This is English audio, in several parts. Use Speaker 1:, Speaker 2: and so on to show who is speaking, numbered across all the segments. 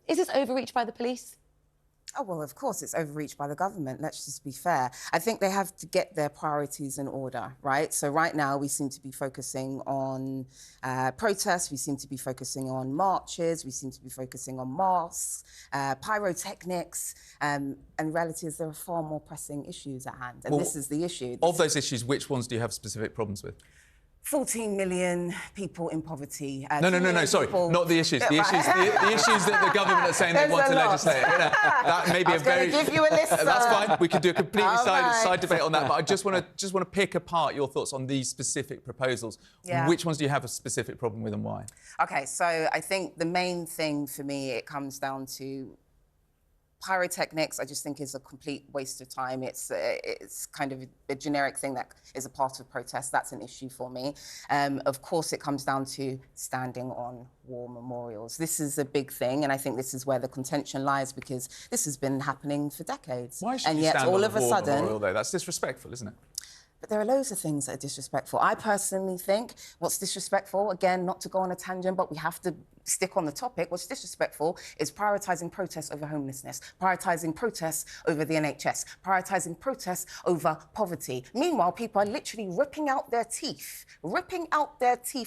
Speaker 1: Is this overreach by the police?
Speaker 2: Oh, well, of course, it's overreach by the government. Let's just be fair. I think they have to get their priorities in order, right? So right now, we seem to be focusing on protests. We seem to be focusing on marches. We seem to be focusing on masks, pyrotechnics. And reality is there are far more pressing issues at hand. And this is the issue.
Speaker 3: Of those issues, which ones do you have specific problems with?
Speaker 2: 14 million people in poverty.
Speaker 3: No, sorry, not the issues. The issues that the government are saying they want to legislate. That may be a very...
Speaker 2: give you a list.
Speaker 3: That's fine. We could do a completely side debate on that. But I just want to pick apart your thoughts on these specific proposals. Yeah. Which ones do you have a specific problem with and why?
Speaker 2: OK, so I think the main thing for me, it comes down to pyrotechnics. I just think is a complete waste of time. It's kind of a generic thing that is a part of protest. That's an issue for me. Of course, it comes down to standing on war memorials. This is a big thing, and I think this is where the contention lies because this has been happening for decades.
Speaker 3: Why should you stand on a war memorial, though? That's disrespectful, isn't it?
Speaker 2: But there are loads of things that are disrespectful. I personally think what's disrespectful, again, not to go on a tangent, but we have to stick on the topic. What's disrespectful is prioritising protests over homelessness, prioritising protests over the NHS, prioritising protests over poverty. Meanwhile, people are literally ripping out their teeth,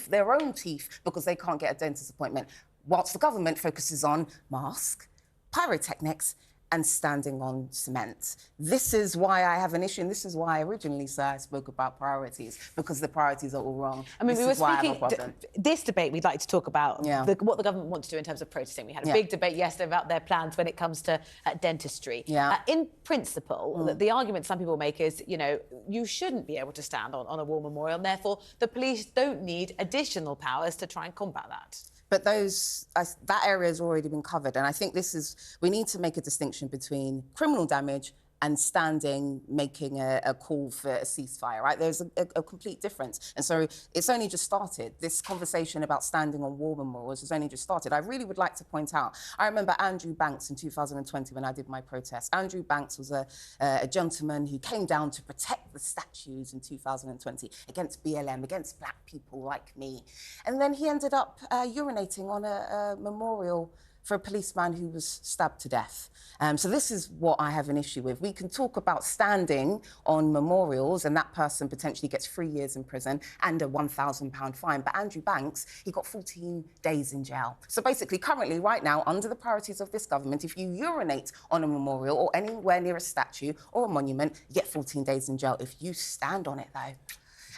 Speaker 2: their own teeth, because they can't get a dentist appointment, whilst the government focuses on masks, pyrotechnics, and standing on cement. This is why I have an issue, and this is why originally, sir, I spoke about priorities, because the priorities are all wrong.
Speaker 1: I mean, we were speaking... This debate, we'd like to talk about what the government wants to do in terms of protesting. We had a big debate yesterday about their plans when it comes to dentistry. In principle, the argument some people make is, you know, you shouldn't be able to stand on a war memorial, and therefore the police don't need additional powers to try and combat that.
Speaker 2: But that area has already been covered. And I think we need to make a distinction between criminal damage and making a call for a ceasefire, right? There's a complete difference. And so it's only just started. This conversation about standing on war memorials has only just started. I really would like to point out, I remember Andrew Banks in 2020 when I did my protest. Andrew Banks was a gentleman who came down to protect the statues in 2020 against BLM, against black people like me. And then he ended up urinating on a memorial for a policeman who was stabbed to death. So this is what I have an issue with. We can talk about standing on memorials and that person potentially gets 3 years in prison and a £1,000 fine. But Andrew Banks, he got 14 days in jail. So basically, currently, right now, under the priorities of this government, if you urinate on a memorial or anywhere near a statue or a monument, you get 14 days in jail. If you stand on it, though,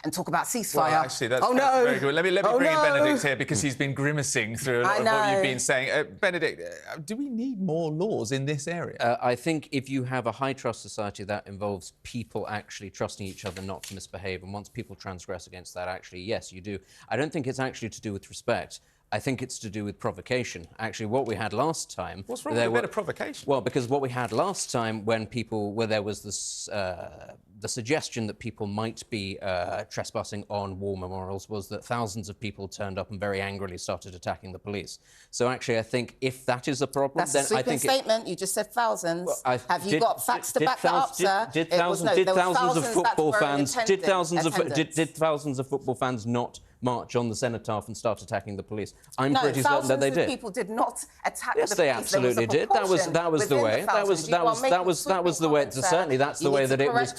Speaker 2: and talk about ceasefire. Well,
Speaker 3: actually, that's very good. Let me bring in Benedict here because he's been grimacing through a lot of what you've been saying. Benedict, do we need more laws in this area?
Speaker 4: I think if you have a high-trust society, that involves people actually trusting each other not to misbehave, and once people transgress against that, actually, yes, you do. I don't think it's actually to do with respect. I think it's to do with provocation. Actually, what we had last time...
Speaker 3: What's wrong with a bit of provocation?
Speaker 4: Well, because what we had last time where there was this, the suggestion that people might be trespassing on war memorials was that thousands of people turned up and very angrily started attacking the police. So actually, I think if that is a problem, then I think...
Speaker 2: That's a statement. You just said thousands. Well, have you got facts to back that up, sir?
Speaker 4: Did thousands of football fans... Did thousands of football fans not march on the cenotaph and start attacking the police? I'm pretty certain that they did.
Speaker 2: Thousands of people did not attack the police.
Speaker 4: Yes, they absolutely did. That was the way. That was the way. Certainly, that's the way that it was.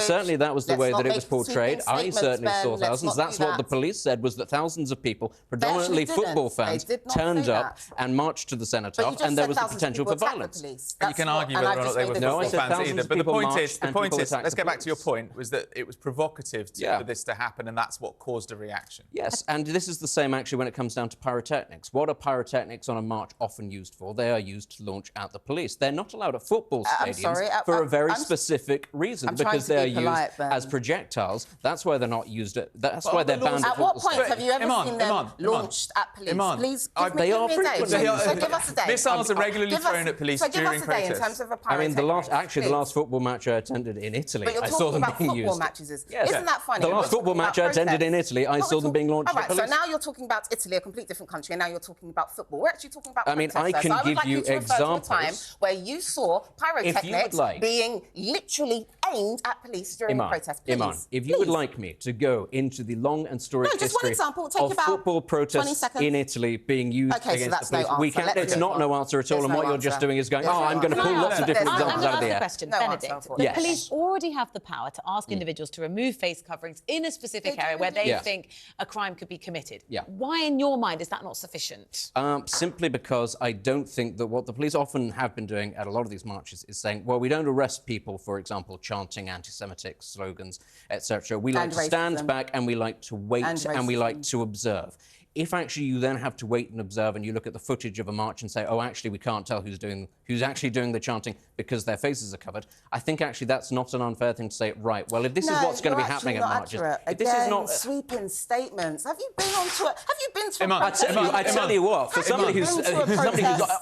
Speaker 4: Certainly, that was the way that it was portrayed. I certainly saw thousands. That's what the police said, was that thousands of people, predominantly football fans, turned up and marched to the cenotaph, and there was the potential for violence.
Speaker 3: You can argue whether or not they were football fans either. But the point is, let's get back to your point, was that it was provocative for this to happen, and that's what caused a reaction.
Speaker 4: Yes, and this is the same actually when it comes down to pyrotechnics. What are pyrotechnics on a march often used for? They are used to launch at the police. They're not allowed at football stadiums for a very specific reason, because they are used as projectiles. That's why they're not used at... That's why they're banned at football stadiums.
Speaker 2: At what point have you ever seen them launched at police? Please give me a day. So give us a day.
Speaker 3: Missiles are regularly thrown at police during protests.
Speaker 2: So give us a day in terms of a pyrotechnic.
Speaker 4: I mean, the last football match I attended in Italy, I saw them being used.
Speaker 2: But you're talking about football matches. Isn't that funny?
Speaker 4: The last football match I attended in Italy, I saw them being launched at police.
Speaker 2: So now you're talking about Italy, a complete different country, and now you're talking about football. We're actually talking about
Speaker 4: protests. I mean, I can give you examples.
Speaker 2: Time where you saw pyrotechnics being literally aimed at police during the protest. Please,
Speaker 4: Imarn, if you would like me to go into the long and storied history of football protests in Italy being used against the police, it's not no answer at all, and what you're just doing is going, I'm going to pull lots of different examples out of the air.
Speaker 1: Question, Benedict. The police already have the power to ask individuals to remove face coverings in a specific area where they think a crime could be committed. Why, in your mind, is that not sufficient?
Speaker 4: Simply because I don't think that what the police often have been doing at a lot of these marches is saying, well, we don't arrest people, for example, chanting anti-Semitic slogans, etc. We like to stand back and we like to wait and we like to observe. If actually you then have to wait and observe and you look at the footage of a march and say, oh, actually, we can't tell who's actually doing the chanting because their faces are covered, I think actually that's not an unfair thing to say, right, well, if this is what's going to be happening at marches...
Speaker 2: If this is not sweeping statements. Have you been on to it? Have you been to
Speaker 4: I tell you what, for somebody who's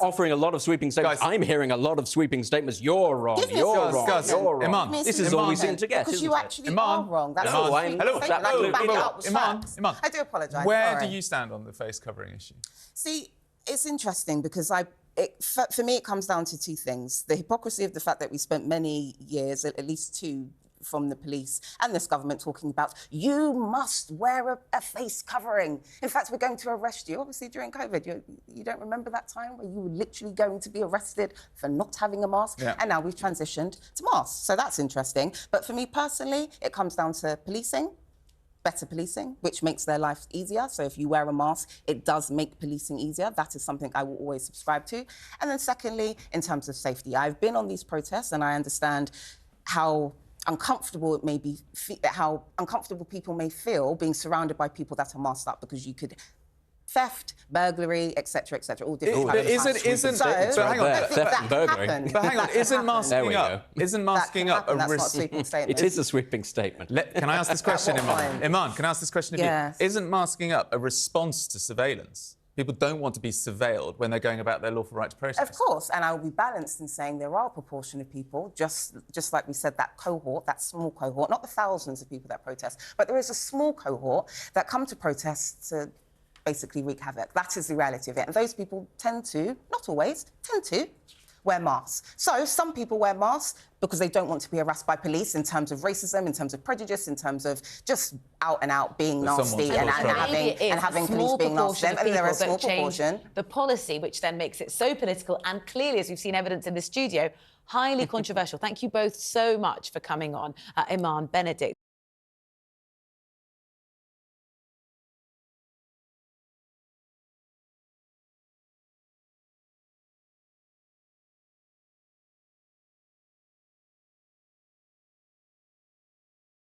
Speaker 4: offering a lot of sweeping statements, I'm hearing a lot of sweeping statements. You're wrong, you're wrong, you're wrong. This is all we seem to get,
Speaker 2: because you actually are wrong. That's all.
Speaker 3: Imarn,
Speaker 2: I do apologise.
Speaker 3: Where do you stand on the face covering issue?
Speaker 2: See, it's interesting because for me, it comes down to two things. The hypocrisy of the fact that we spent many years, at least two, from the police and this government talking about, you must wear a face covering. In fact, we're going to arrest you. Obviously, during COVID, you don't remember that time where you were literally going to be arrested for not having a mask? Yeah. And now we've transitioned to masks. So that's interesting. But for me personally, it comes down to policing. Better policing, which makes their life easier. So if you wear a mask, it does make policing easier. That is something I will always subscribe to. And then secondly, in terms of safety, I've been on these protests and I understand how uncomfortable it may be, how uncomfortable people may feel being surrounded by people that are masked up, because you could theft, burglary, etc., all different types of crimes.
Speaker 3: Hang on, isn't masking up a
Speaker 2: sweeping statement?
Speaker 4: It is a sweeping statement.
Speaker 3: Can I ask this question, Imarn? Imarn, can I ask this question of
Speaker 2: you?
Speaker 3: Isn't masking up a response to surveillance? People don't want to be surveilled when they're going about their lawful right to protest.
Speaker 2: Of course, and I will be balanced in saying there are a proportion of people, just like we said, that cohort, that small cohort, not the thousands of people that protest, but there is a small cohort that come to protest to basically wreak havoc. That is the reality of it. And those people tend to, not always, tend to wear masks. So some people wear masks because they don't want to be harassed by police in terms of racism, in terms of prejudice, in terms of just out and out being nasty and having police being nasty. And there are a small proportion.
Speaker 1: The policy, which then makes it so political and clearly, as we've seen evidence in the studio, highly controversial. Thank you both so much for coming on, Imarn, Benedict.